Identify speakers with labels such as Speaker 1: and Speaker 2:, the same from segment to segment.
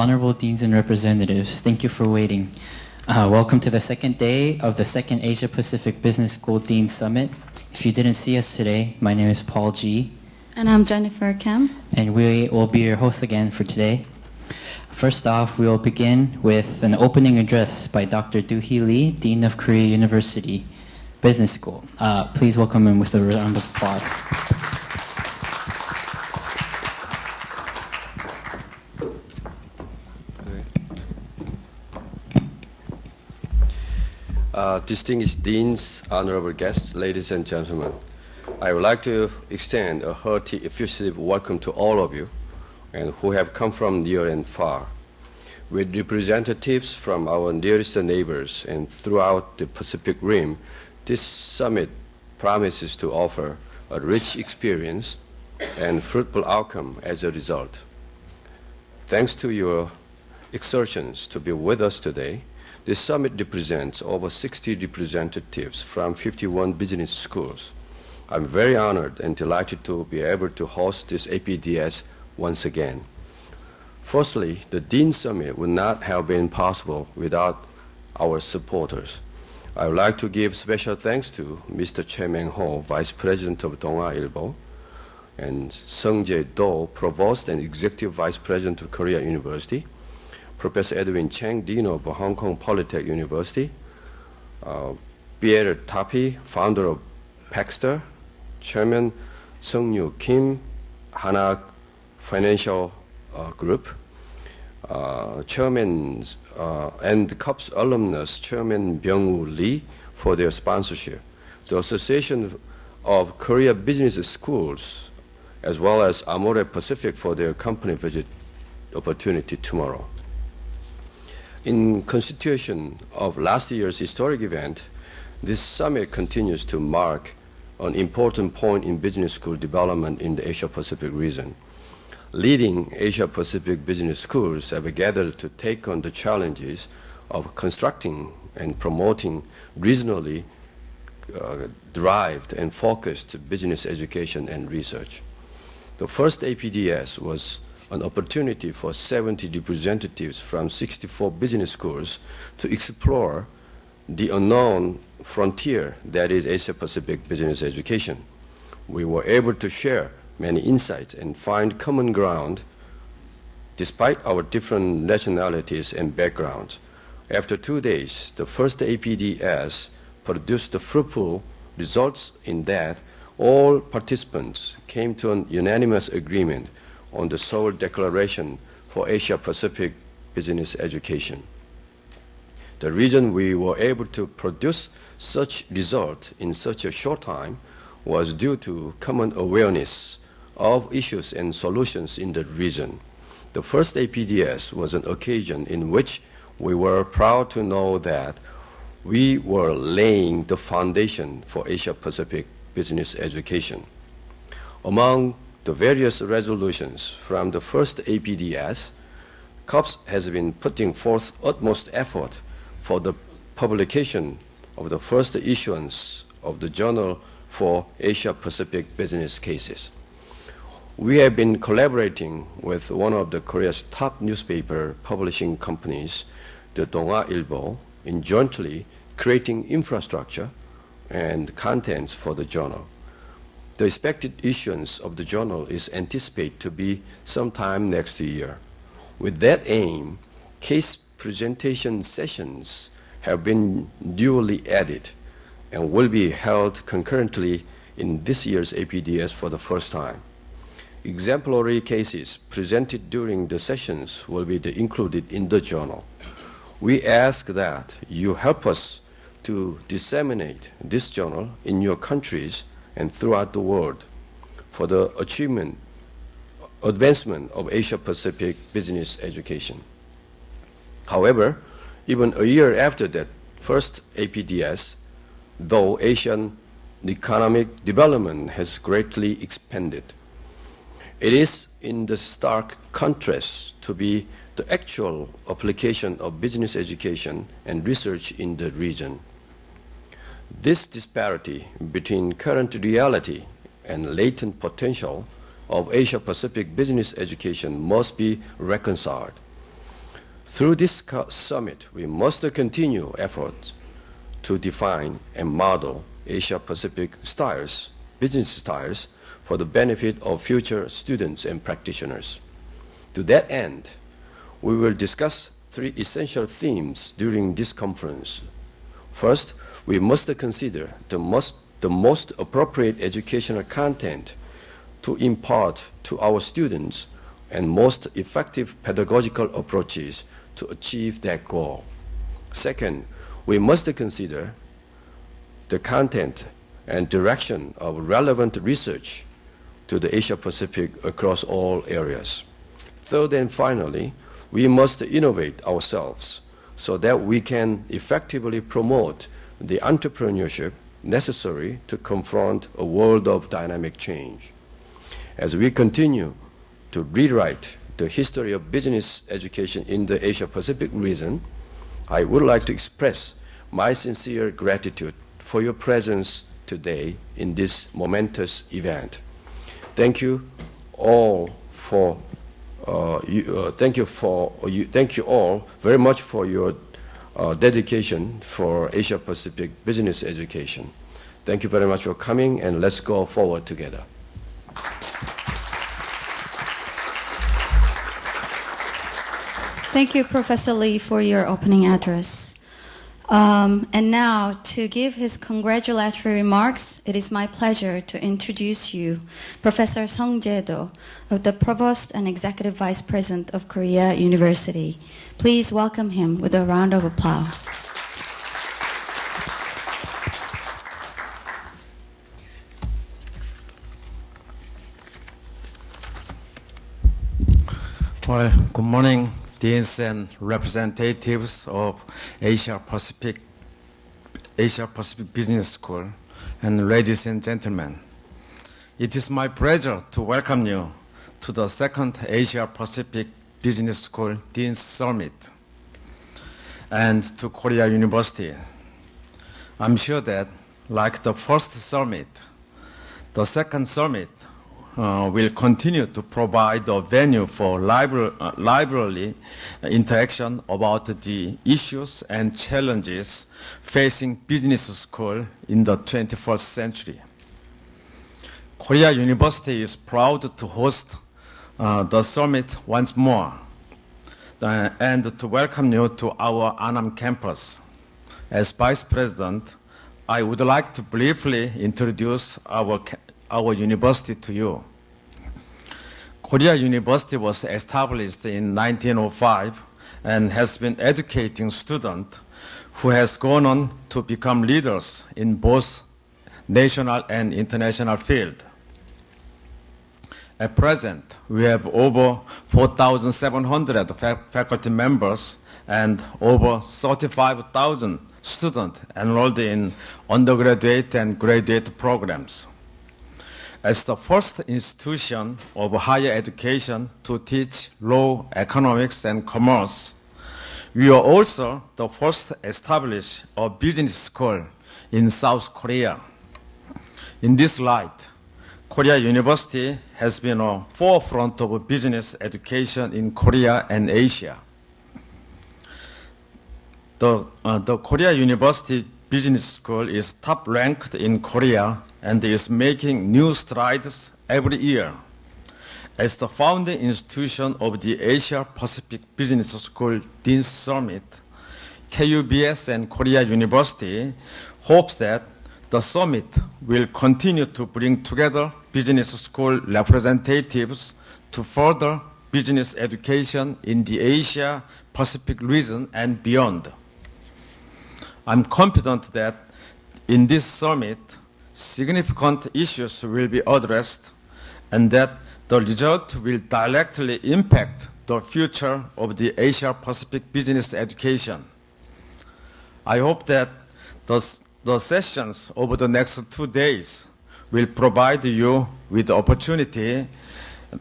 Speaker 1: Honorable Deans and Representatives, thank you for waiting. Welcome to the second day of the second Asia Pacific Business School Dean Summit. If you didn't see us today, my name is Paul G.
Speaker 2: And I'm Jennifer Kim.
Speaker 1: And we will be your hosts again for today. First off, we will begin with an opening address by Dr. Doo-hee Lee, Dean of Korea University Business School. Please welcome him with a round of applause.
Speaker 3: Distinguished deans, honorable guests, ladies and gentlemen, I would like to extend a hearty, effusive welcome to all of you and who have come from near and far. With representatives from our nearest neighbors and throughout the Pacific Rim, this summit promises to offer a rich experience and fruitful outcome as a result. Thanks to your exertions to be with us today, this summit represents over 60 representatives from 51 business schools. I'm very honored and delighted to be able to host this APDS once again. Firstly, the Dean Summit would not have been possible without our supporters. I would like to give special thanks to Mr. Choi Meng-ho, Vice President of 동아일보, and Sung Jae-do, Provost and Executive Vice President of Korea University, Professor Edwin Chang, Dean of Hong Kong Polytech University, Pierre Tapi, founder of Paxter, Chairman Sung-Yu Kim, Hana Financial Group, Chairman and KUBS alumnus Chairman Byung-woo Lee for their sponsorship, the Association of Korea Business Schools, as well as Amore Pacific for their company visit opportunity tomorrow. In constitution of last year's historic event, this summit continues to mark an important point in business school development in the Asia-Pacific region. Leading Asia-Pacific business schools have gathered to take on the challenges of constructing and promoting regionally derived and focused business education and research. The first APDS was an opportunity for 70 representatives from 64 business schools to explore the unknown frontier that is Asia-Pacific business education. We were able to share many insights and find common ground despite our different nationalities and backgrounds. After 2 days, the first APDS produced the fruitful results in that all participants came to an unanimous agreement on the Seoul Declaration for Asia-Pacific Business Education. The reason we were able to produce such result in such a short time was due to common awareness of issues and solutions in the region. The first APDS was an occasion in which we were proud to know that we were laying the foundation for Asia-Pacific business education. Among the various resolutions from the first APDS, KUBS has been putting forth utmost effort for the publication of the first issuance of the Journal for Asia-Pacific Business Cases. We have been collaborating with one of the Korea's top newspaper publishing companies, the 동아일보, in jointly creating infrastructure and contents for the journal. The expected issuance of the journal is anticipated to be sometime next year. With that aim, case presentation sessions have been duly added and will be held concurrently in this year's APDS for the first time. Exemplary cases presented during the sessions will be included in the journal. We ask that you help us to disseminate this journal in your countries and throughout the world for the advancement of Asia-Pacific business education. However, even a year after that first APDS, though Asian economic development has greatly expanded, it is in the stark contrast to be the actual application of business education and research in the region. This disparity between current reality and latent potential of Asia-Pacific business education must be reconciled. Through this summit, we must continue efforts to define and model Asia-Pacific styles, business styles, for the benefit of future students and practitioners. To that end, we will discuss 3 essential themes during this conference. First, we must consider the most appropriate educational content to impart to our students and most effective pedagogical approaches to achieve that goal. Second, we must consider the content and direction of relevant research to the Asia-Pacific across all areas. Third and finally, we must innovate ourselves so that we can effectively promote the entrepreneurship necessary to confront a world of dynamic change. As we continue to rewrite the history of business education in the Asia-Pacific region, I would like to express my sincere gratitude for your presence today in this momentous event. Thank you all thank you all very much for your dedication for Asia-Pacific business education. Thank you very much for coming, and let's go forward together.
Speaker 2: Thank you, Professor Lee, for your opening address. And now, to give his congratulatory remarks, it is my pleasure to introduce you Professor Sung Jae-do, the Provost and Executive Vice President of Korea University. Please welcome him with a round of applause.
Speaker 4: Well, good morning, deans and representatives of Asia-Pacific Business School, and ladies and gentlemen. It is my pleasure to welcome you to the second Asia-Pacific Business School Dean's Summit and to Korea University. I'm sure that, like the first summit, the second summit will continue to provide a venue for lively interaction about the issues and challenges facing business school in the 21st century. Korea University is proud to host the summit once more and to welcome you to our Annam campus. As Vice President, I would like to briefly introduce our university to you. Korea University was established in 1905 and has been educating students who has gone on to become leaders in both national and international field. At present, we have over 4,700 faculty members and over 35,000 students enrolled in undergraduate and graduate programs. As the first institution of higher education to teach law, economics, and commerce, we are also the first to establish a business school in South Korea. In this light, Korea University has been a forefront of business education in Korea and Asia. The Korea University Business School is top ranked in Korea and is making new strides every year. As the founding institution of the Asia-Pacific Business School Dean's Summit, KUBS and Korea University hopes that the summit will continue to bring together business school representatives to further business education in the Asia-Pacific region and beyond. I'm confident that in this summit, significant issues will be addressed and that the result will directly impact the future of the Asia-Pacific business education. I hope that the sessions over the next 2 days will provide you with the opportunity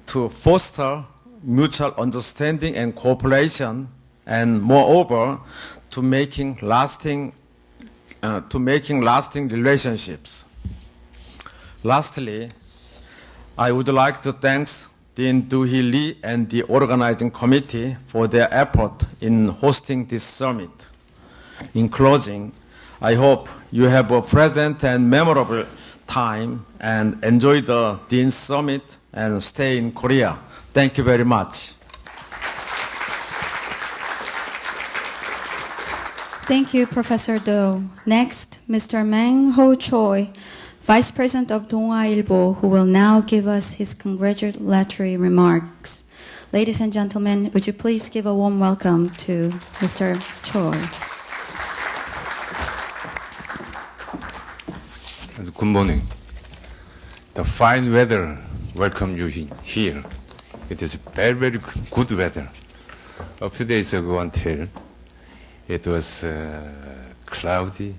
Speaker 4: to foster mutual understanding and cooperation, and moreover, to making lasting relationships. Lastly, I would like to thank Dean Do-hee Lee and the organizing committee for their effort in hosting this summit. In closing, I hope you have a pleasant and memorable time and enjoy the Dean's Summit and stay in Korea. Thank you very much.
Speaker 2: Thank you, Professor Do. Next, Mr. Mang Ho Choi, Vice President of 동아일보, who will now give us his congratulatory remarks. Ladies and gentlemen, would you please give a warm welcome to Mr. Choi.
Speaker 5: Good morning. The fine weather welcome you here. It is very, very good weather. A few days ago until it was cloudy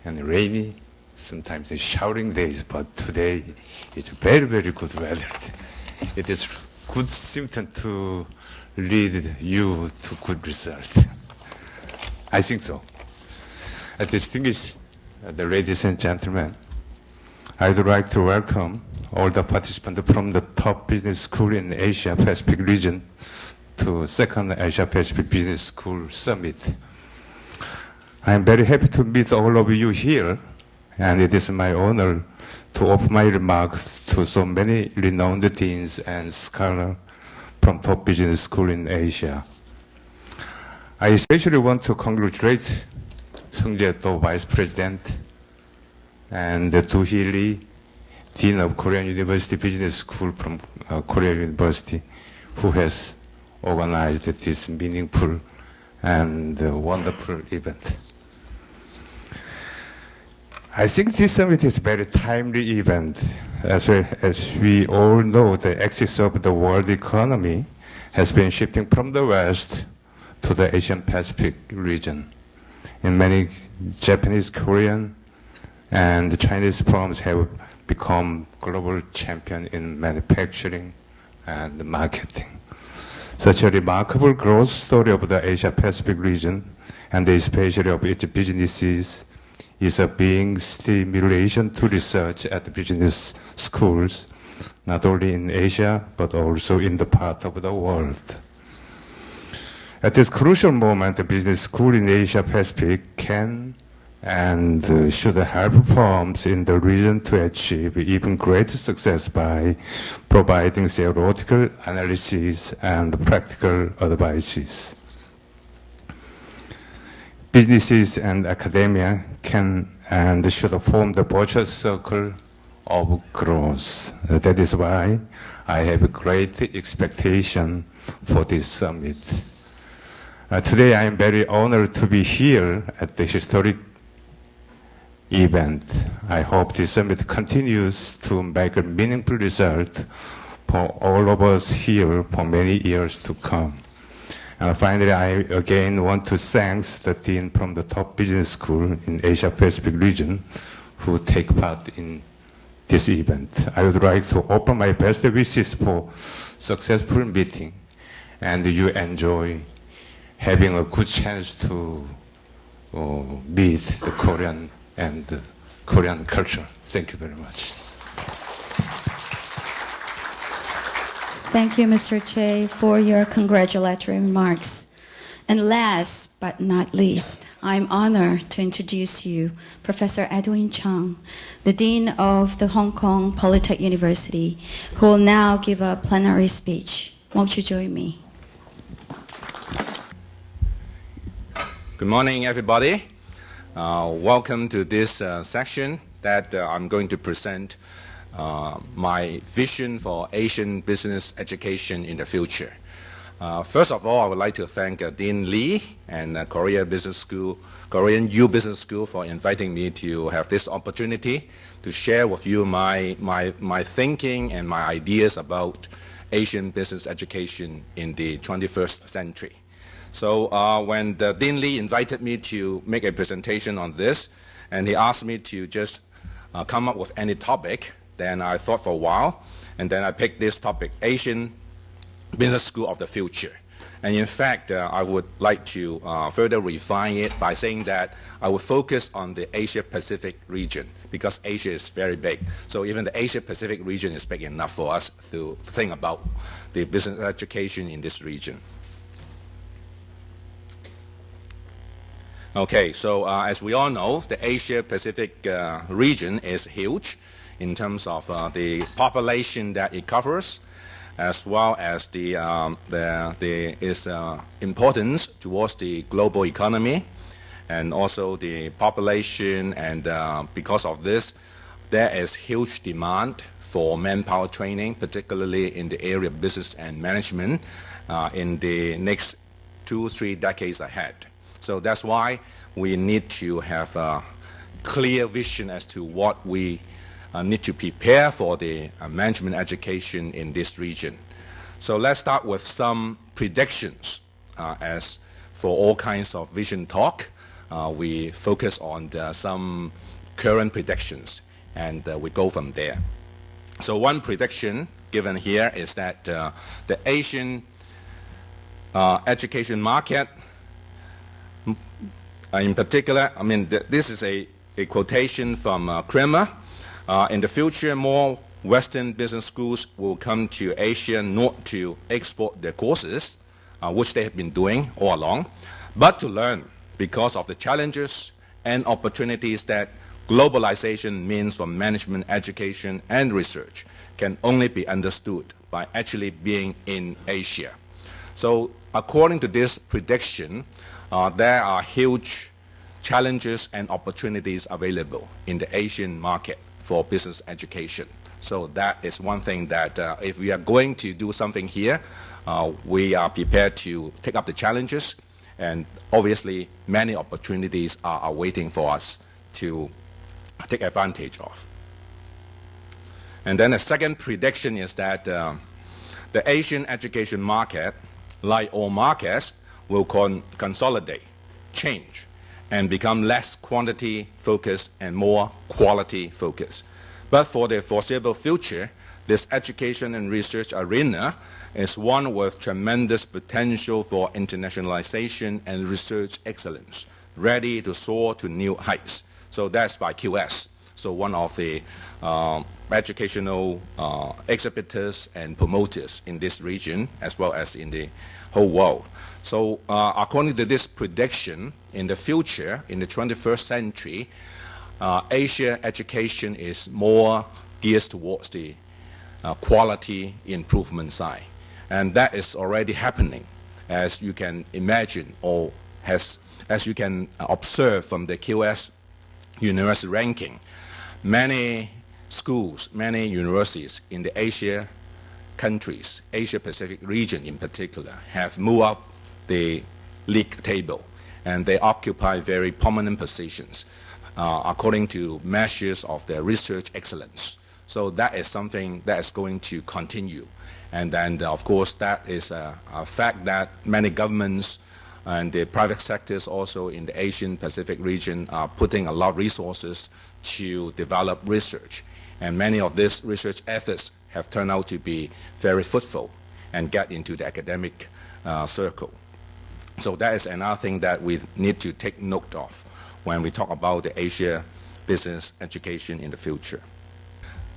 Speaker 5: and rainy, sometimes showering days, but today it's very, very good weather. It is good symptom to lead you to good result. I think so. Distinguished the ladies and gentlemen, I'd like to welcome all the participants from the top business school in Asia Pacific region to second Asia Pacific Business School Summit. I am very happy to meet all of you here, and it is my honor to offer my remarks to so many renowned deans and scholars from top business school in Asia. I especially want to congratulate 성재도 Vice President and Do-hee Lee, Dean of Korean University Business School from Korea University, who has organized this meaningful and wonderful event. I think this summit is a very timely event. As we all know, the axis of the world economy has been shifting from the West to the Asian Pacific region. In many Japanese, Korean, and Chinese firms have become global champion in manufacturing and marketing. Such a remarkable growth story of the Asia Pacific region, and especially of its businesses, is a being stimulation to research at business schools, not only in Asia, but also in the part of the world. At this crucial moment, the business school in Asia Pacific can and should help firms in the region to achieve even greater success by providing theoretical analysis and practical advices. Businesses and academia can and should form the virtuous circle of growth. That is why I have great expectation for this summit. Today I am very honored to be here at the historic event. I hope this summit continues to make a meaningful result for all of us here for many years to come. And finally, I again want to thank the dean from the top business school in Asia Pacific region who take part in this event. I would like to offer my best wishes for successful meeting, and you enjoy having a good chance to meet the Korean and the Korean culture. Thank you very much.
Speaker 2: Thank you, Mr. Choi, for your congratulatory remarks. And last but not least, I'm honored to introduce you, Professor Edwin Chung, the Dean of the Hong Kong Polytechnic University, who will now give a plenary speech. Won't you join me?
Speaker 6: Good morning, everybody. Welcome to this section that I'm going to present my vision for Asian business education in the future. First of all, I would like to thank Dean Lee and Korean U Business School for inviting me to have this opportunity to share with you my thinking and my ideas about Asian business education in the 21st century. So when Dean Lee invited me to make a presentation on this, and he asked me to just come up with any topic, then I thought for a while, and then I picked this topic, Asian Business School of the Future. And in fact, I would like to further refine it by saying that I would focus on the Asia-Pacific region because Asia is very big. So even the Asia-Pacific region is big enough for us to think about the business education in this region. Okay, so as we all know, the Asia-Pacific region is huge in terms of the population that it covers, as well as its importance towards the global economy, and also the population. And because of this, there is huge demand for manpower training, particularly in the area of business and management in the next 2-3 decades ahead. So that's why we need to have a clear vision as to what we need to prepare for the management education in this region. So let's start with some predictions. As for all kinds of vision talk, we focus on some current predictions, and we go from there. So one prediction given here is that the Asian education market, in particular, I mean, this is a quotation from Kremer. In the future, more Western business schools will come to Asia not to export their courses, which they have been doing all along, but to learn because of the challenges and opportunities that globalization means for management, education, and research can only be understood by actually being in Asia. So according to this prediction, there are huge challenges and opportunities available in the Asian market for business education. So that is one thing that if we are going to do something here, we are prepared to take up the challenges, and obviously many opportunities are waiting for us to take advantage of. And then the second prediction is that the Asian education market, like all markets, will consolidate, change, and become less quantity focused and more quality focused. But for the foreseeable future, this education and research arena is one with tremendous potential for internationalization and research excellence, ready to soar to new heights. So that's by QS. So one of the educational exhibitors and promoters in this region, as well as in the whole world. So according to this prediction, in the future, in the 21st century, Asia education is more geared towards the quality improvement side. And that is already happening, as you can imagine, or as you can observe from the QS university ranking. Many schools, many universities in the Asia countries, Asia Pacific region in particular, have moved up the league table, and they occupy very prominent positions according to measures of their research excellence. So that is something that is going to continue. And then, of course, that is a fact that many governments and the private sectors also in the Asian Pacific region are putting a lot of resources to develop research. And many of these research efforts have turned out to be very fruitful and get into the academic circle. So that is another thing that we need to take note of when we talk about the Asia business education in the future.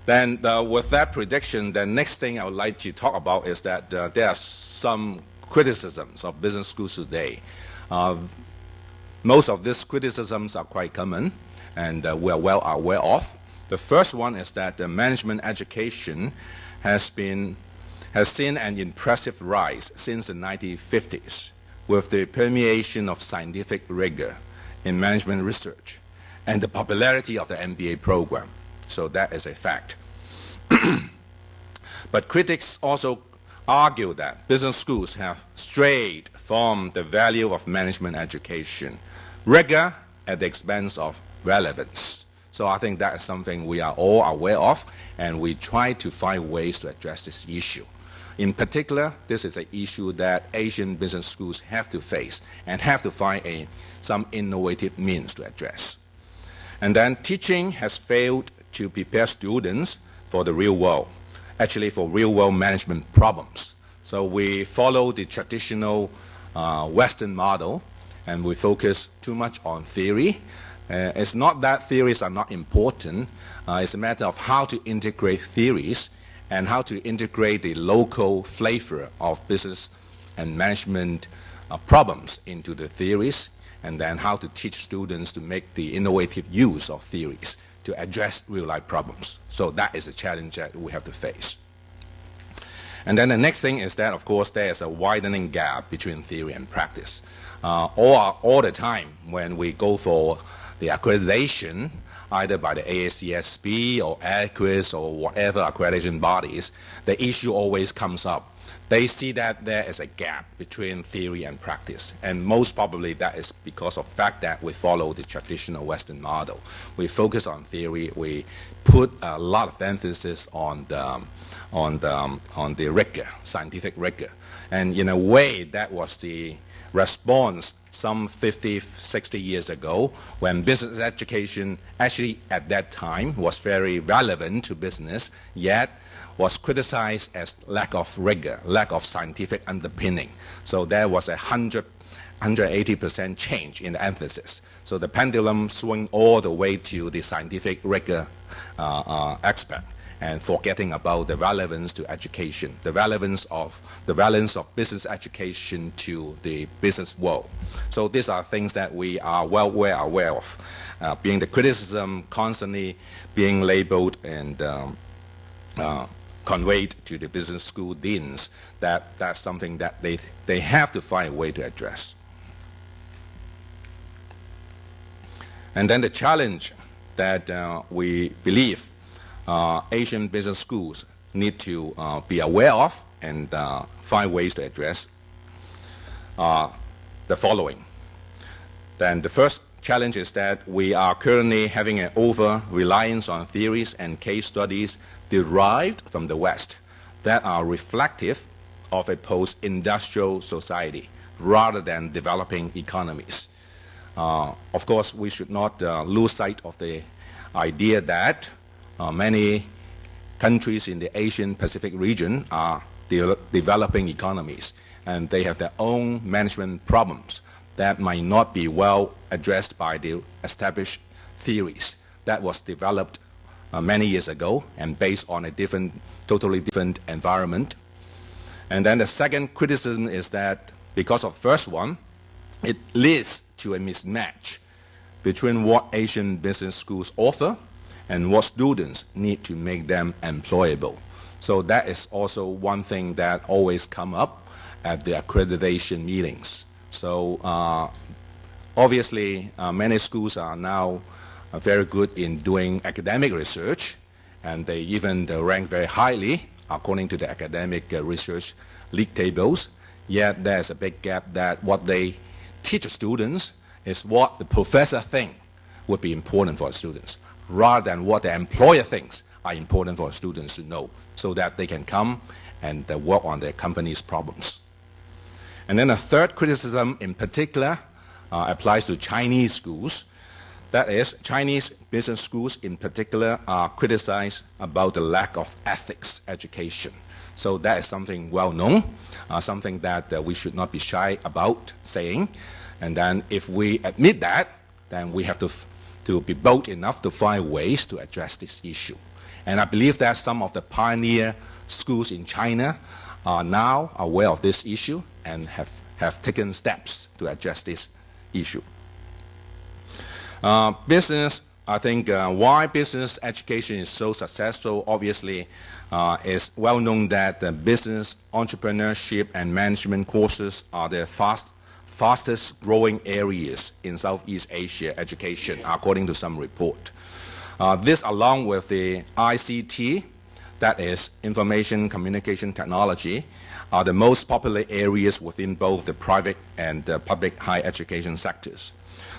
Speaker 6: Then with that prediction, the next thing I would like to talk about is that there are some criticisms of business schools today. Most of these criticisms are quite common, and we are well aware of. The first one is that the management education has seen an impressive rise since the 1950s with the permeation of scientific rigor in management research and the popularity of the MBA program. So that is a fact. But critics also argue that business schools have strayed from the value of management education, rigor at the expense of relevance. So I think that is something we are all aware of, and we try to find ways to address this issue. In particular, this is an issue that Asian business schools have to face and have to find some innovative means to address. And then teaching has failed to prepare students for the real world, actually for real world management problems. So we follow the traditional Western model, and we focus too much on theory. It's not that theories are not important. It's a matter of how to integrate theories and how to integrate the local flavor of business and management problems into the theories, and then how to teach students to make the innovative use of theories to address real-life problems. So that is a challenge that we have to face. And then the next thing is that, of course, there is a widening gap between theory and practice. All the time when we go for the accreditation, either by the AACSB or ACRIS or whatever accreditation bodies, the issue always comes up. They see that there is a gap between theory and practice, and most probably that is because of the fact that we follow the traditional Western model. We focus on theory, we put a lot of emphasis on the rigor, scientific rigor, and in a way that was the response some 50, 60 years ago when business education actually at that time was very relevant to business, yet was criticized as lack of rigor, lack of scientific underpinning. So there was a 180% change in the emphasis. So the pendulum swung all the way to the scientific rigor aspect, and forgetting about the relevance to education, the relevance of business education to the business world. So these are things that we are well aware of, being the criticism constantly being labeled and conveyed to the business school deans. That's something that they have to find a way to address. And then the challenge that we believe Asian business schools need to be aware of and find ways to address the following. Then the first challenge is that we are currently having an over-reliance on theories and case studies derived from the West that are reflective of a post-industrial society rather than developing economies. Of course, we should not lose sight of the idea that many countries in the Asian Pacific region are developing economies, and they have their own management problems that might not be well addressed by the established theories that was developed many years ago and based on a totally different environment. And then the second criticism is that because of the first one, it leads to a mismatch between what Asian business schools offer and what students need to make them employable. So that is also one thing that always come up at the accreditation meetings. So obviously many schools are now very good in doing academic research, and they even rank very highly according to the academic research league tables. Yet there's a big gap that what they teach students is what the professor thinks would be important for students, rather than what the employer thinks are important for students to know, so that they can come and work on their company's problems. And then a third criticism in particular applies to Chinese schools. That is, Chinese business schools in particular are criticized about the lack of ethics education. So that is something well known, something that we should not be shy about saying. And then if we admit that, then we have to be bold enough to find ways to address this issue. And I believe that some of the pioneer schools in China are now aware of this issue and have taken steps to address this issue. Business, I think why business education is so successful, obviously, is well known that business, entrepreneurship, and management courses are the fastest growing areas in Southeast Asia education, according to some report. This, along with the ICT, that is information communication technology, are the most popular areas within both the private and public higher education sectors.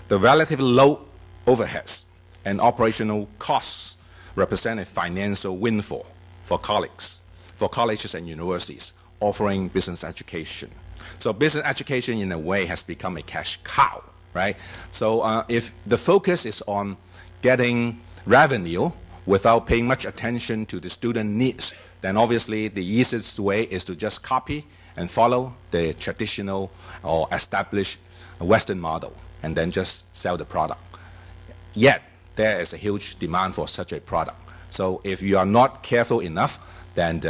Speaker 6: The relatively low overheads and operational costs represent a financial windfall for colleges and universities offering business education. So business education, in a way, has become a cash cow, right? So if the focus is on getting revenue without paying much attention to the student needs, then obviously the easiest way is to just copy and follow the traditional or established Western model and then just sell the product. Yet, there is a huge demand for such a product. So if you are not careful enough, then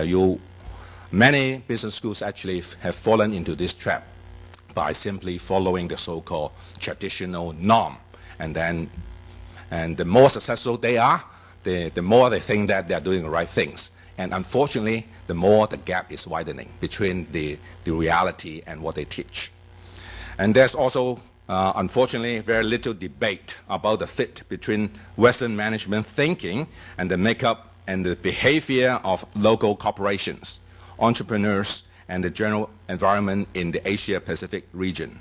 Speaker 6: many business schools actually have fallen into this trap by simply following the so-called traditional norm. And the more successful they are, the more they think that they're doing the right things. And unfortunately, the more the gap is widening between the reality and what they teach. And there's also, unfortunately, very little debate about the fit between Western management thinking and the makeup and the behavior of local corporations, entrepreneurs, and the general environment in the Asia-Pacific region.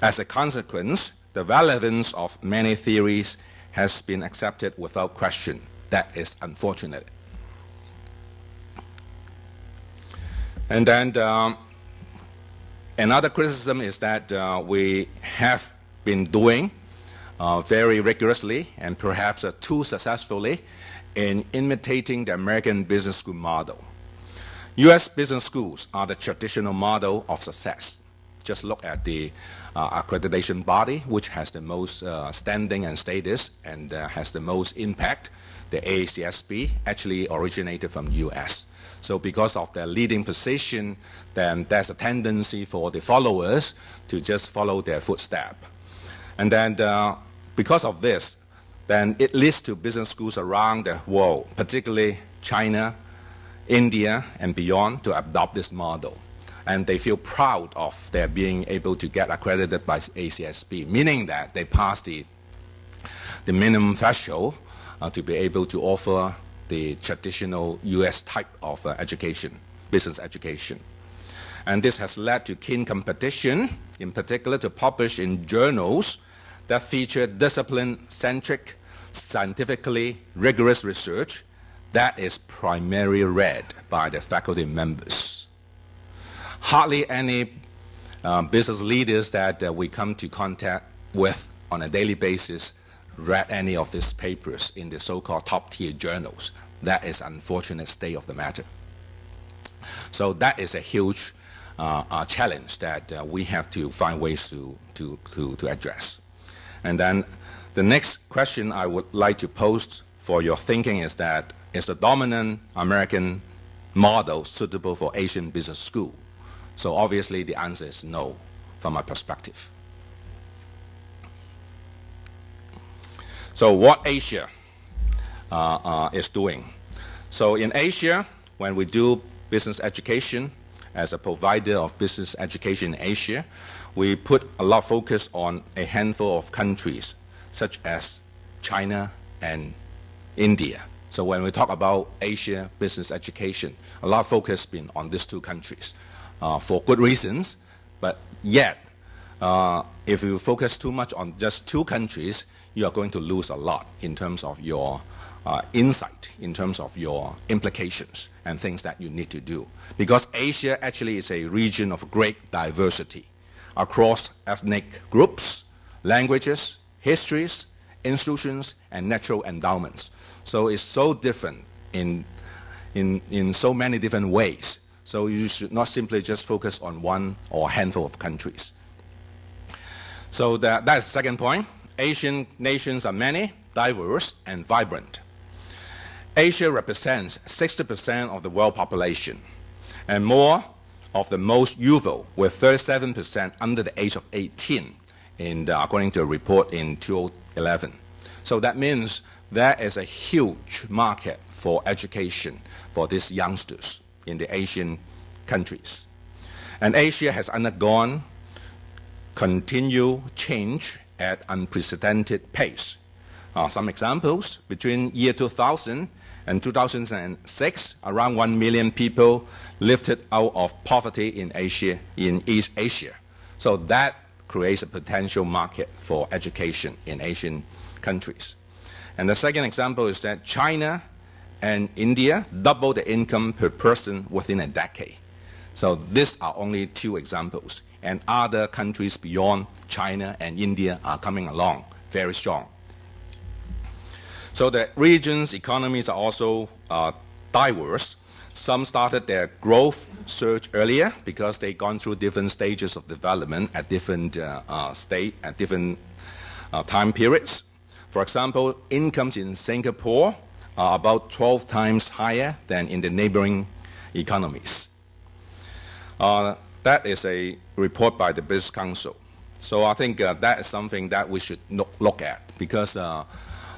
Speaker 6: As a consequence, the relevance of many theories has been accepted without question. That is unfortunate. And then another criticism is that we have been doing very rigorously and perhaps too successfully in imitating the American business school model. U.S. business schools are the traditional model of success. Just look at the accreditation body, which has the most standing and status and has the most impact. The AACSB actually originated from the U.S. So because of their leading position, then there's a tendency for the followers to just follow their footstep. And then because of this, then it leads to business schools around the world, particularly China, India, and beyond, to adopt this model. And they feel proud of their being able to get accredited by ACSB, meaning that they pass the minimum threshold to be able to offer the traditional U.S. type of education, business education. And this has led to keen competition, in particular to publish in journals that feature discipline-centric, scientifically rigorous research that is primarily read by the faculty members. Hardly any business leaders that we come to contact with on a daily basis read any of these papers in the so-called top-tier journals. That is an unfortunate state of the matter. So that is a huge challenge that we have to find ways to address. And then the next question I would like to pose for your thinking is that, is the dominant American model suitable for Asian business school? So obviously the answer is no, from my perspective. So what Asia is doing? So in Asia, when we do business education, as a provider of business education in Asia, we put a lot of focus on a handful of countries, such as China and India. So when we talk about Asia business education, a lot of focus has been on these two countries for good reasons, but yet, if you focus too much on just two countries, you are going to lose a lot in terms of your insight, in terms of your implications and things that you need to do. Because Asia actually is a region of great diversity across ethnic groups, languages, histories, institutions, and natural endowments. So it's so different in so many different ways. So you should not simply just focus on one or a handful of countries. So that's the second point. Asian nations are many, diverse, and vibrant. Asia represents 60% of the world population, and more of the most youthful, with 37% under the age of 18, according to a report in 2011. So that means there is a huge market for education for these youngsters in the Asian countries. And Asia has undergone continued change at unprecedented pace. Some examples: between year 2000 and 2006, around 1 million people lifted out of poverty in Asia, in East Asia. So that creates a potential market for education in Asian countries. And the second example is that China and India doubled the income per person within a decade. So these are only two examples. And other countries beyond China and India are coming along very strong. So the region's economies are also diverse. Some started their growth surge earlier because they've gone through different stages of development at different time periods. For example, incomes in Singapore are about 12 times higher than in the neighboring economies. That is a report by the British Council. So I think that is something that we should look at, because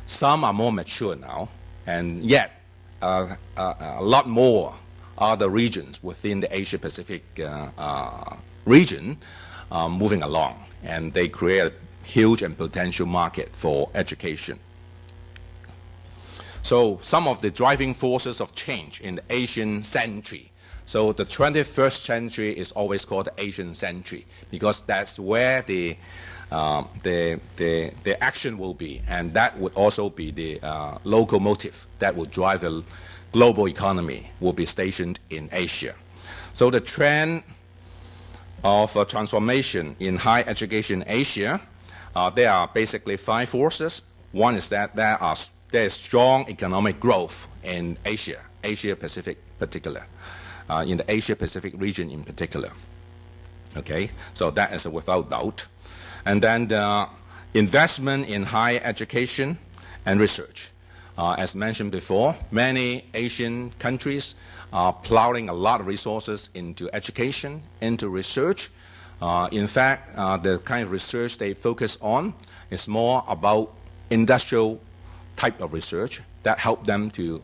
Speaker 6: some are more mature now, and yet a lot more are the regions within the Asia-Pacific region moving along, and they create a huge and potential market for education. So some of the driving forces of change in the Asian century. So the 21st century is always called the Asian century, because that's where the action will be, and that would also be the locomotive that will drive the global economy, will be stationed in Asia. So the trend of transformation in higher education in Asia, there are basically 5 forces. One is that there is strong economic growth in Asia, Asia-Pacific particular, in the Asia-Pacific region in particular. Okay, so that is without doubt. And then the investment in higher education and research. As mentioned before, many Asian countries are plowing a lot of resources into education, into research. In fact, the kind of research they focus on is more about industrial type of research that help them to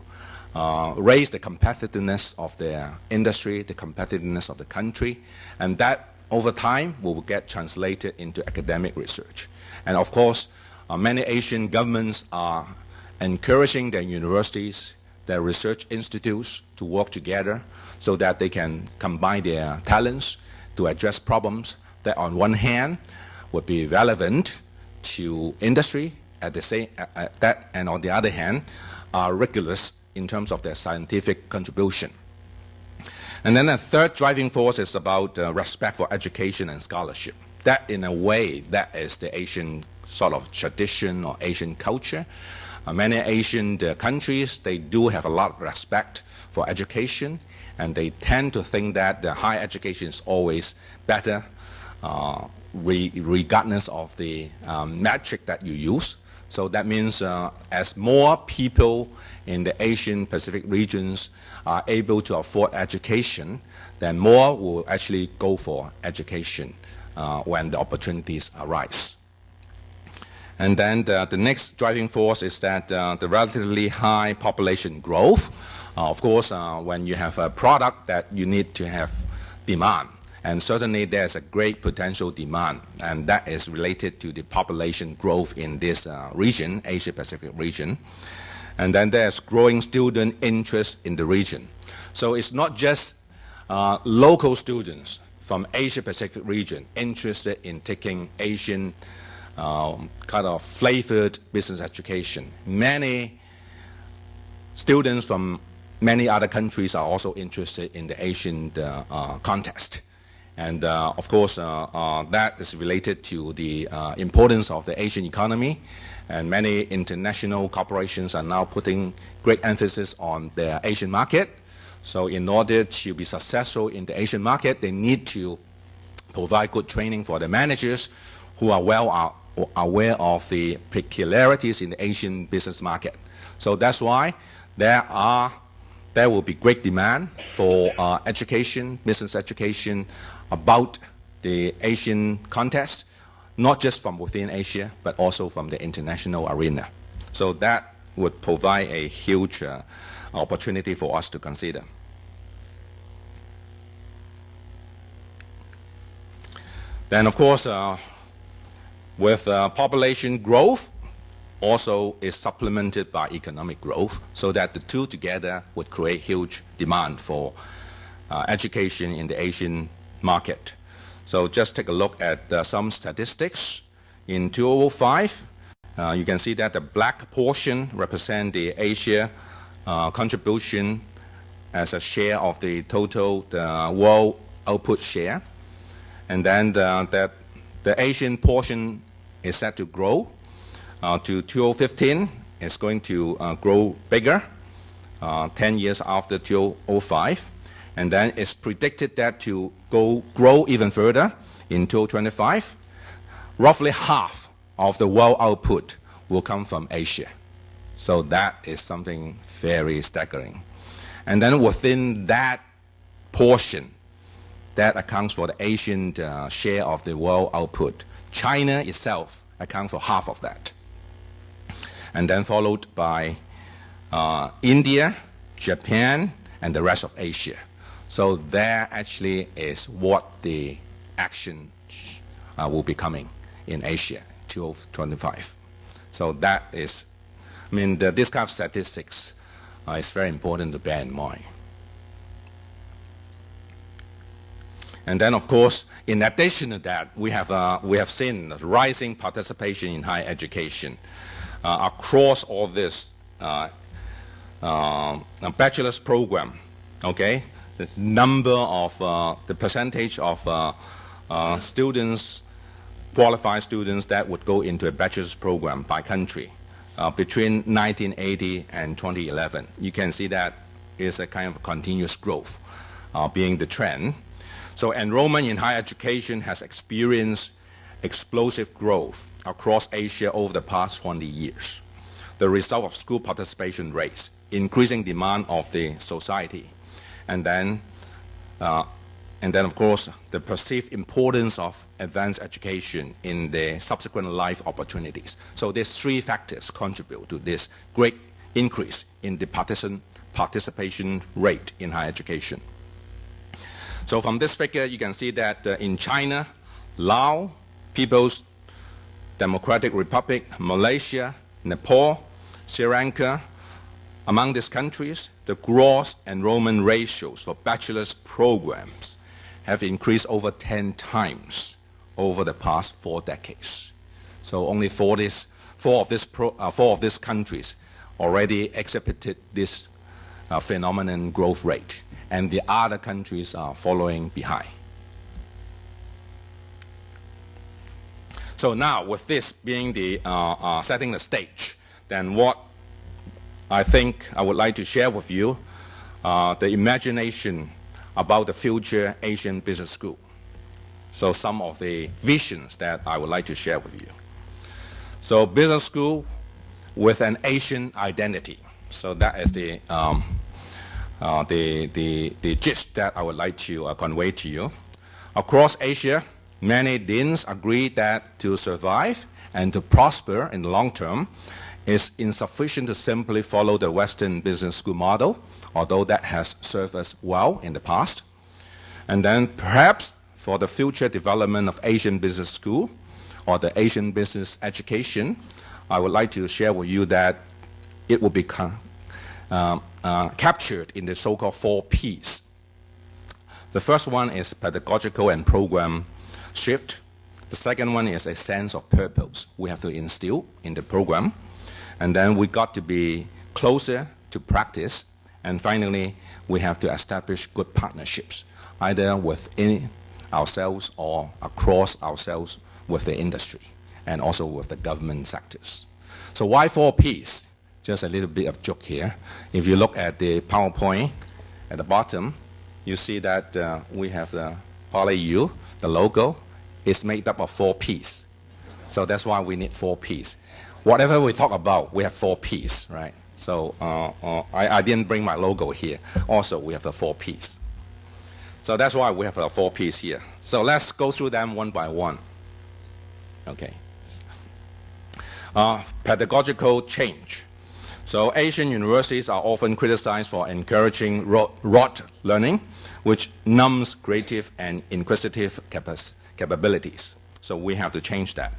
Speaker 6: raise the competitiveness of their industry, the competitiveness of the country, and that over time will get translated into academic research. And of course, many Asian governments are encouraging their universities, their research institutes to work together so that they can combine their talents to address problems that on one hand would be relevant to industry and on the other hand are rigorous in terms of their scientific contribution. And then the third driving force is about respect for education and scholarship. That in a way, that is the Asian sort of tradition or Asian culture. Many Asian countries, they do have a lot of respect for education, and they tend to think that the higher education is always better, regardless of the metric that you use. So that means as more people in the Asian Pacific regions are able to afford education, then more will actually go for education when the opportunities arise. And then the next driving force is that the relatively high population growth. Of course, when you have a product that you need to have demand, and certainly there's a great potential demand, and that is related to the population growth in this region, Asia-Pacific region. And then there's growing student interest in the region. So it's not just local students from Asia-Pacific region interested in taking Asian kind of flavored business education. Many students from many other countries are also interested in the Asian context. And of course, that is related to the importance of the Asian economy. And many international corporations are now putting great emphasis on the Asian market. So in order to be successful in the Asian market, they need to provide good training for the managers who are well aware of the peculiarities in the Asian business market. So that's why there will be great demand for education, business education about the Asian context, not just from within Asia, but also from the international arena. So that would provide a huge opportunity for us to consider. Then, of course, with population growth, also is supplemented by economic growth, so that the two together would create huge demand for education in the Asian market. So just take a look at some statistics. In 2005, you can see that the black portion represents the Asia contribution as a share of the total world output share. And then the Asian portion is set to grow. To 2015, it's going to grow bigger. 10 years after 2005. And then it's predicted that to grow even further in 2025. Roughly half of the world output will come from Asia. So that is something very staggering. And then within that portion, that accounts for the Asian share of the world output. China itself accounts for half of that. And then followed by India, Japan, and the rest of Asia. So there actually is what the action will be coming in Asia, 2025. So that is, I mean, this kind of statistics is very important to bear in mind. And then, of course, in addition to that, we have seen rising participation in higher education across all this bachelor's program. Okay, the number of the percentage of students, qualified students that would go into a bachelor's program by country between 1980 and 2011. You can see that is a kind of continuous growth being the trend. So enrollment in higher education has experienced explosive growth across Asia over the past 20 years. The result of school participation rates, increasing demand of the society, and then of course, the perceived importance of advanced education in the subsequent life opportunities. So these three factors contribute to this great increase in the participation rate in higher education. So from this figure, you can see that in China, Laos, People's Democratic Republic, Malaysia, Nepal, Sri Lanka, among these countries, the gross enrollment ratios for bachelor's programs have increased over 10 times over the past 4 decades. So only four of these countries already exhibited this phenomenon growth rate, and the other countries are following behind. So now, with this being the setting the stage, then what I think I would like to share with you the imagination about the future Asian Business School. So some of the visions that I would like to share with you. So business school with an Asian identity. So that is the gist that I would like to convey to you. Across Asia, many deans agree that to survive and to prosper in the long term is insufficient to simply follow the Western business school model, although that has served us well in the past. And then perhaps for the future development of Asian business school or the Asian business education, I would like to share with you that it will become captured in the so-called 4 Ps. The first one is pedagogical and program shift. The second one is a sense of purpose we have to instill in the program. And then we got to be closer to practice. And finally, we have to establish good partnerships, either within ourselves or across ourselves with the industry and also with the government sectors. So why 4 Ps? Just a little bit of joke here. If you look at the PowerPoint at the bottom, you see that we have the PolyU, the logo, is made up of 4 Ps. So that's why we need 4 Ps. Whatever we talk about, we have 4 Ps, right? So I didn't bring my logo here. Also, we have the 4 Ps. So that's why we have the 4 Ps here. So let's go through them one by one. Okay. Pedagogical change. So Asian universities are often criticized for encouraging rote learning, which numbs creative and inquisitive capabilities. So we have to change that.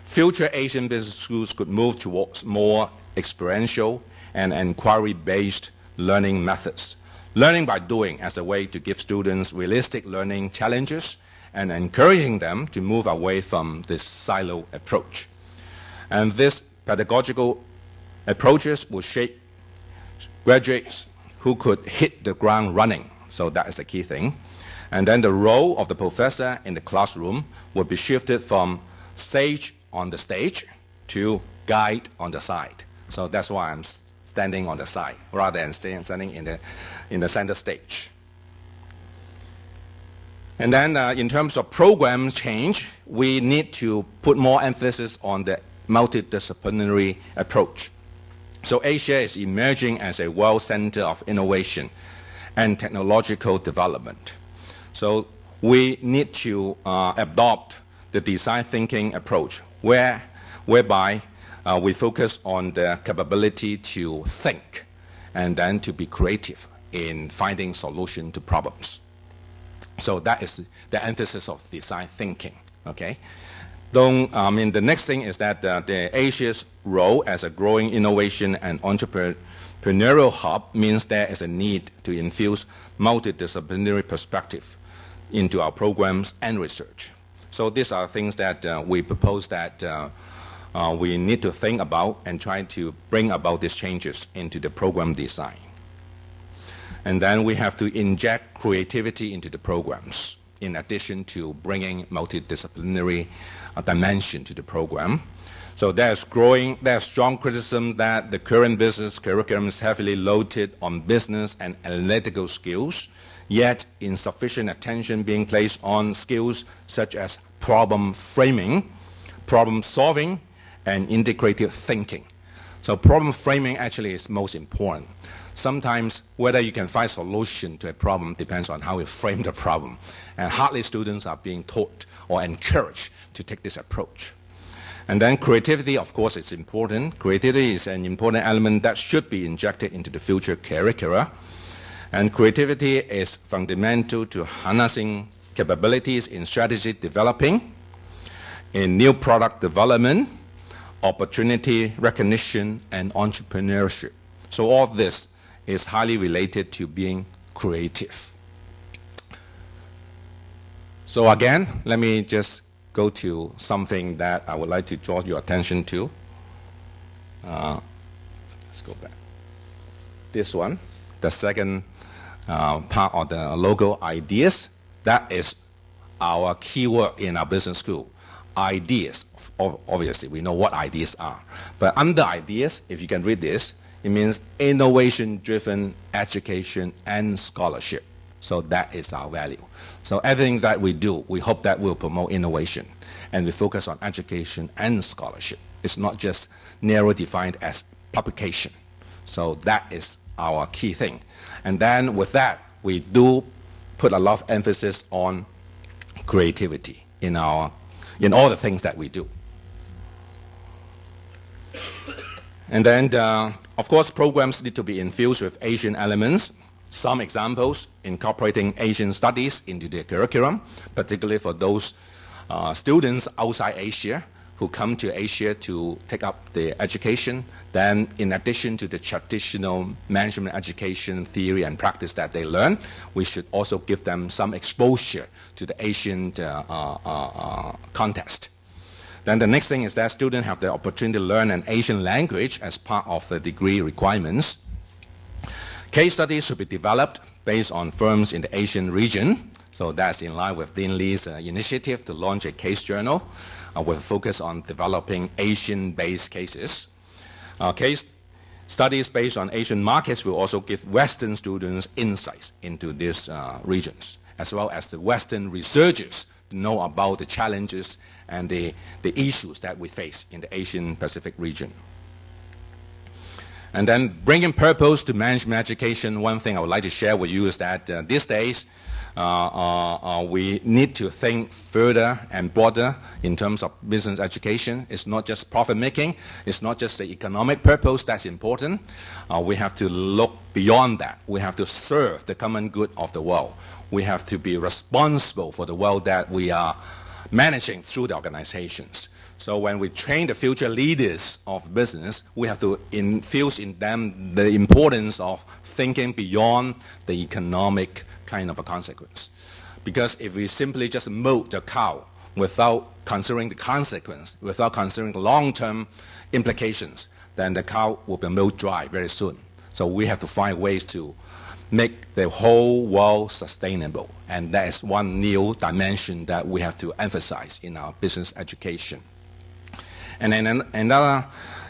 Speaker 6: Future Asian business schools could move towards more experiential and inquiry-based learning methods. Learning by doing as a way to give students realistic learning challenges and encouraging them to move away from this silo approach. And these pedagogical approaches will shape graduates who could hit the ground running. So that is the key thing. And then the role of the professor in the classroom will be shifted from sage on the stage to guide on the side. So that's why I'm standing on the side rather than standing in the center stage. And then in terms of program change, we need to put more emphasis on the multidisciplinary approach. So Asia is emerging as a world center of innovation and technological development. So we need to adopt the design thinking approach whereby we focus on the capability to think and then to be creative in finding solution to problems. So that is the emphasis of design thinking, okay? The next thing is that the Asia's role as a growing innovation and entrepreneurial hub means there is a need to infuse multidisciplinary perspective into our programs and research. So these are things that we propose that we need to think about and try to bring about these changes into the program design. And then we have to inject creativity into the programs, in addition to bringing multidisciplinary dimension to the program. So there's strong criticism that the current business curriculum is heavily loaded on business and analytical skills, yet insufficient attention being placed on skills such as problem framing, problem solving, and integrative thinking. So problem framing actually is most important. Sometimes whether you can find solution to a problem depends on how you frame the problem. And hardly students are being taught or encouraged to take this approach. And then creativity, of course, is important. Creativity is an important element that should be injected into the future curricula. And creativity is fundamental to harnessing capabilities in strategy developing, in new product development, opportunity recognition, and entrepreneurship. So all this is highly related to being creative. So again, let me just go to something that I would like to draw your attention to. Let's go back. This one, the second part of the logo, ideas. That is our keyword in our business school. Ideas. Obviously, we know what ideas are. But under ideas, if you can read this, it means innovation-driven education and scholarship. So that is our value. So everything that we do, we hope that will promote innovation. And we focus on education and scholarship. It's not just narrow defined as publication. So that is our key thing. And then with that, we do put a lot of emphasis on creativity in all the things that we do. And then, of course, programs need to be infused with Asian elements. Some examples, incorporating Asian studies into the curriculum, particularly for those students outside Asia who come to Asia to take up the education. Then, in addition to the traditional management education theory and practice that they learn, we should also give them some exposure to the Asian context. Then the next thing is that students have the opportunity to learn an Asian language as part of the degree requirements. Case studies should be developed based on firms in the Asian region. So that's in line with Dean Lee's initiative to launch a case journal with a focus on developing Asian-based cases. Case studies based on Asian markets will also give Western students insights into these regions, as well as the Western researchers to know about the challenges and the issues that we face in the Asian Pacific region. And then bringing purpose to management education, one thing I would like to share with you is that these days we need to think further and broader in terms of business education. It's not just profit making, it's not just the economic purpose that's important. We have to look beyond that. We have to serve the common good of the world. We have to be responsible for the world that we are managing through the organizations. So when we train the future leaders of business, we have to infuse in them the importance of thinking beyond the economic kind of a consequence. Because if we simply just milk the cow without considering the consequence, without considering the long-term implications, then the cow will be milked dry very soon. So we have to find ways to make the whole world sustainable. And that is one new dimension that we have to emphasize in our business education. And then another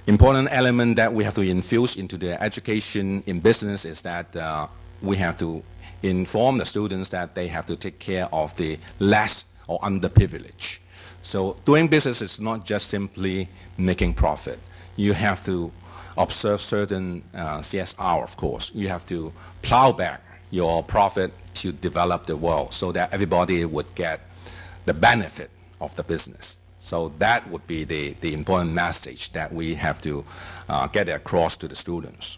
Speaker 6: important element that we have to infuse into the education in business is that we have to inform the students that they have to take care of the less or underprivileged. So doing business is not just simply making profit. You have to observe certain CSR, of course. You have to plow back your profit to develop the world so that everybody would get the benefit of the business. So that would be the important message that we have to get across to the students.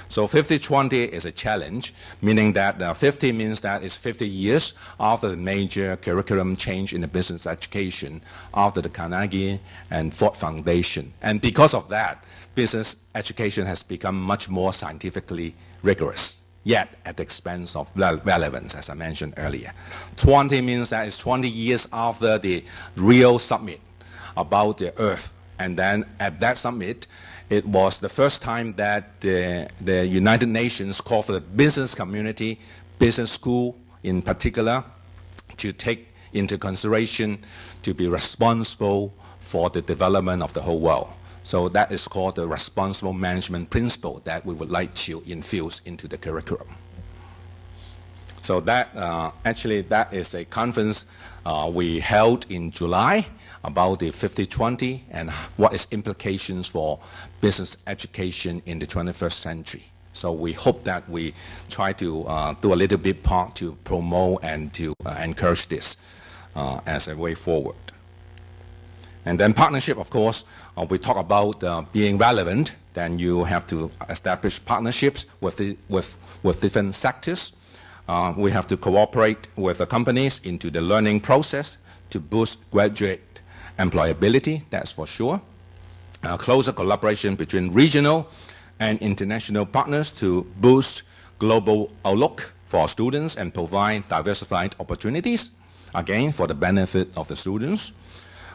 Speaker 6: So 50-20 is a challenge, meaning that 50 means that it's 50 years after the major curriculum change in the business education, after the Carnegie and Ford Foundation. And because of that, business education has become much more scientifically rigorous, yet at the expense of relevance, as I mentioned earlier. 20 means that it's 20 years after the Rio summit about the Earth. And then at that summit, it was the first time that the United Nations called for the business community, business school in particular, to take into consideration to be responsible for the development of the whole world. So that is called the responsible management principle that we would like to infuse into the curriculum. So that actually that is a conference we held in July about the 50-20 and what its implications for business education in the 21st century. So we hope that we try to do a little bit part to promote and to encourage this as a way forward. And then partnership, of course, we talk about being relevant. Then you have to establish partnerships with different sectors. We have to cooperate with the companies into the learning process to boost graduate employability, that's for sure. Closer collaboration between regional and international partners to boost global outlook for our students and provide diversified opportunities, again, for the benefit of the students.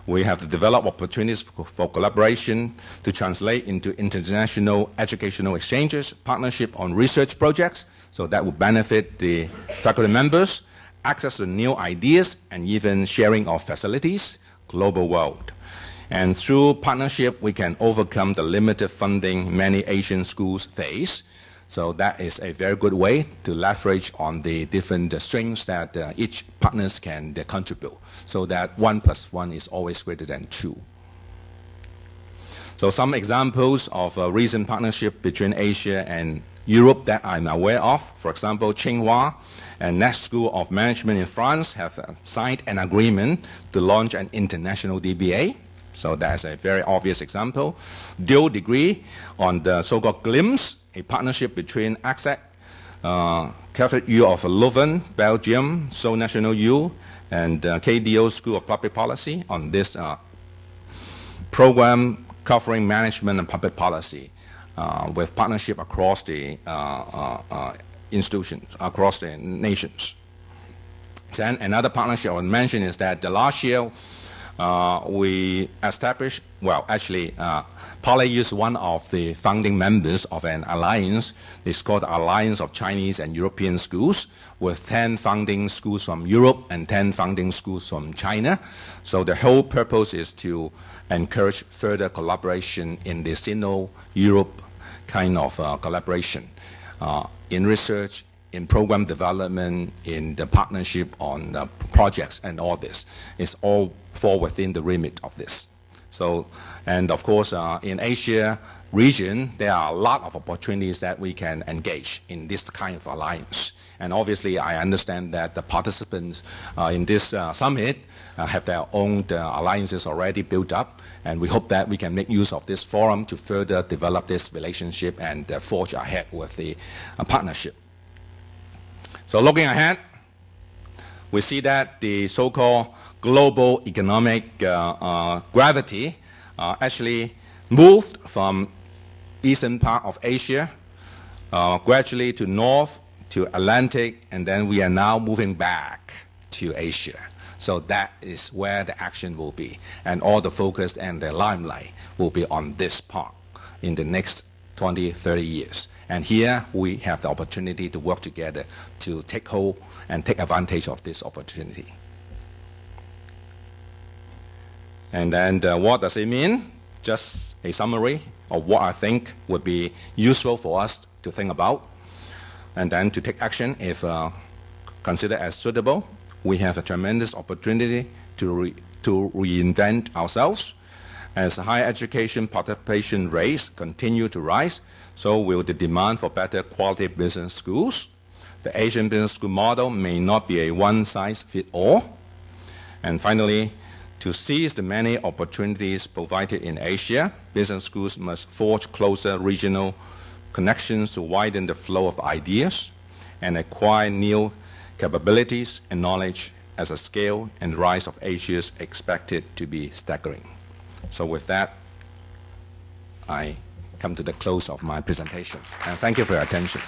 Speaker 6: We have to develop opportunities for collaboration to translate into international educational exchanges, partnership on research projects, so that will benefit the faculty members, access to new ideas, and even sharing of facilities, global world. And through partnership, we can overcome the limited funding many Asian schools face. So that is a very good way to leverage on the different strengths that each partners can contribute, so that 1 + 1 is always greater than 2. So some examples of a recent partnership between Asia and Europe that I'm aware of. For example, Tsinghua and Next School of Management in France have signed an agreement to launch an international DBA. So that's a very obvious example. Dual degree on the so-called GLIMS, a partnership between AXEC, Catholic U of Leuven, Belgium, Seoul National U, and KDO School of Public Policy on this program covering management and public policy with partnership across the institutions, across the nations. Then another partnership I would mention is that last year we established, well, actually, Poly is one of the founding members of an alliance. It's called the Alliance of Chinese and European Schools, with 10 founding schools from Europe and 10 founding schools from China. So the whole purpose is to encourage further collaboration in the Sino-Europe kind of collaboration in research, in program development, in the partnership on projects, and all this is all fall within the remit of this. So, and of course, in Asia region, there are a lot of opportunities that we can engage in this kind of alliance. And obviously, I understand that the participants in this summit have their own alliances already built up, and we hope that we can make use of this forum to further develop this relationship and forge ahead with the partnership. So looking ahead, we see that the so-called global economic gravity actually moved from eastern part of Asia gradually to north, to Atlantic, and then we are now moving back to Asia. So that is where the action will be, and all the focus and the limelight will be on this part in the next 20, 30 years. And here we have the opportunity to work together to take hold and take advantage of this opportunity. And then what does it mean just a summary of what I think would be useful for us to think about, and then to take action if considered as suitable. We have a tremendous opportunity to reinvent ourselves. As higher education participation rates continue to rise, so will the demand for better quality business schools. The Asian business school model may not be a one-size-fits-all. And finally, to seize the many opportunities provided in Asia, business schools must forge closer regional connections to widen the flow of ideas and acquire new capabilities and knowledge as the scale and rise of Asia is expected to be staggering. So with that, I come to the close of my presentation. And thank you for your attention.